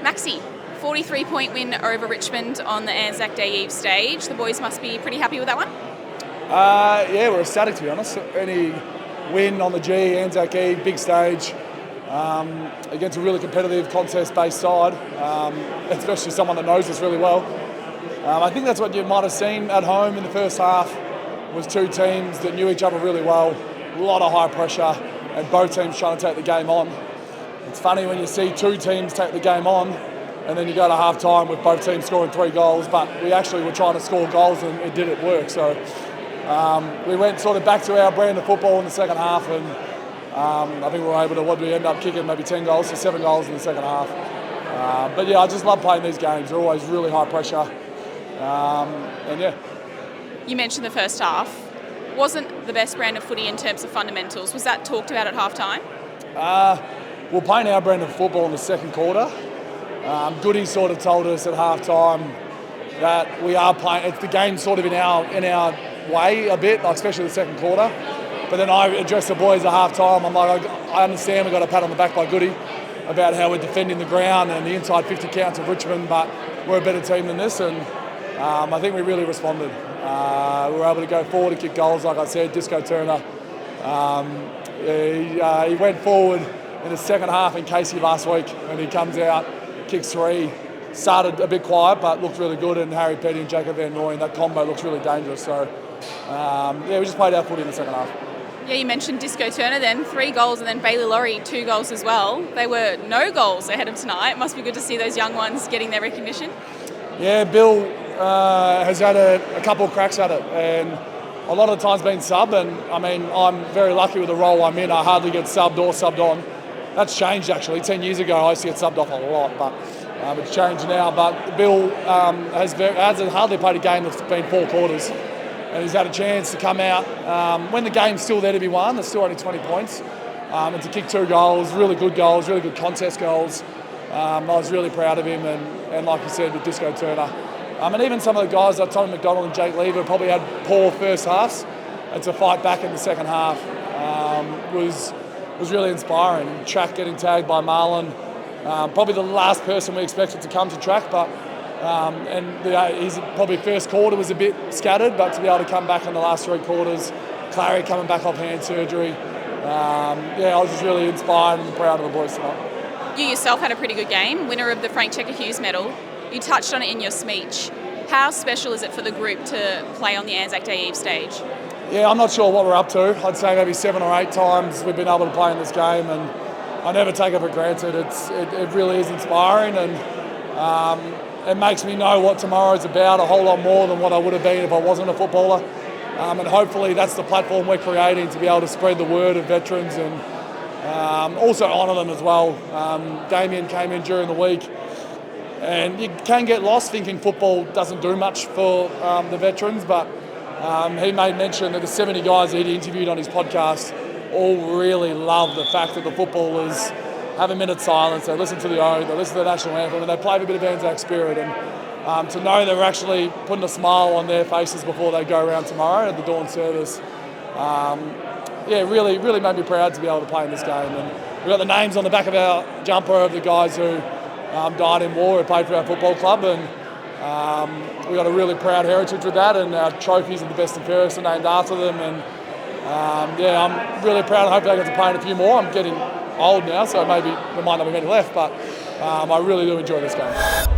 Maxi, 43-point win over Richmond on the Anzac Day Eve stage. The boys must be pretty happy with that one? Yeah, we're ecstatic, to be honest. Any win on the G, Anzac Eve, big stage, against a really competitive contest-based side, especially someone that knows us really well. I think that's what you might have seen at home in the first half, was two teams that knew each other really well, a lot of high pressure, and both teams trying to take the game on. It's funny when you see two teams take the game on, and then you go to half-time with both teams scoring 3 goals, but we actually were trying to score goals and it didn't work. So we went sort of back to our brand of football in the second half, and I think we were able to, what did we end up kicking, maybe 10 goals, so 7 goals in the second half. But yeah, I just love playing these games. They're always really high pressure. And yeah. You mentioned the first half. Wasn't the best brand of footy in terms of fundamentals. Was that talked about at half-time? We're playing our brand of football in the second quarter. Goody sort of told us at half-time that we are playing, it's the game sort of in our way a bit, like especially the second quarter. But then I addressed the boys at half-time. I'm like, I understand we got a pat on the back by Goody about how we're defending the ground and the inside 50 counts of Richmond, but we're a better team than this, and I think we really responded. We were able to go forward and kick goals, like I said. Disco Turner, he went forward in the second half in Casey last week, and he comes out, kicks 3, started a bit quiet but looked really good, and Harry Petty and Jacob Van Nooyen, that combo looks really dangerous. So yeah, we just played our footy in the second half. Yeah, you mentioned Disco Turner then, 3 goals, and then Bailey Laurie, 2 goals as well. They were no goals ahead of tonight. It must be good to see those young ones getting their recognition. Yeah, Bill has had a couple of cracks at it, and a lot of the times been sub, and I mean, I'm very lucky with the role I'm in. I hardly get subbed or subbed on. That's changed actually. 10 years ago I used to get subbed off a lot, but it's changed now. But Bill hasn't hardly played a game that's been 4 quarters, and he's had a chance to come out when the game's still there to be won. There's still only 20 points, and to kick 2 goals, really good contest goals. I was really proud of him, and like you said, with Disco Turner. And even some of the guys like Tommy McDonald and Jake Lever probably had poor first halves, and to fight back in the second half was really inspiring. Track getting tagged by Marlon, probably the last person we expected to come to track, but his probably first quarter was a bit scattered, but to be able to come back in the last 3 quarters, Clary coming back off hand surgery, I was just really inspired and proud of the boys tonight. You yourself had a pretty good game, winner of the Frank Checker Hughes medal. You touched on it in your speech. How special is it for the group to play on the Anzac Day Eve stage? Yeah, I'm not sure what we're up to. I'd say maybe 7 or 8 times we've been able to play in this game, and I never take it for granted. It really is inspiring, and it makes me know what tomorrow's about a whole lot more than what I would have been if I wasn't a footballer. And hopefully that's the platform we're creating to be able to spread the word of veterans and also honour them as well. Damien came in during the week, and you can get lost thinking football doesn't do much for the veterans, but he made mention that the 70 guys that he'd interviewed on his podcast all really love the fact that the footballers have a minute's silence, they listen to the ode, they listen to the national anthem, and they play with a bit of Anzac spirit. And to know they're actually putting a smile on their faces before they go around tomorrow at the dawn service, really made me proud to be able to play in this game. And we've got the names on the back of our jumper of the guys who died in war, who played for our football club, and we've got a really proud heritage with that, and our trophies and the best and fairest are named after them. And I'm really proud, and hopefully I get to play in a few more. I'm getting old now, so maybe there might not be many left, but I really do enjoy this game.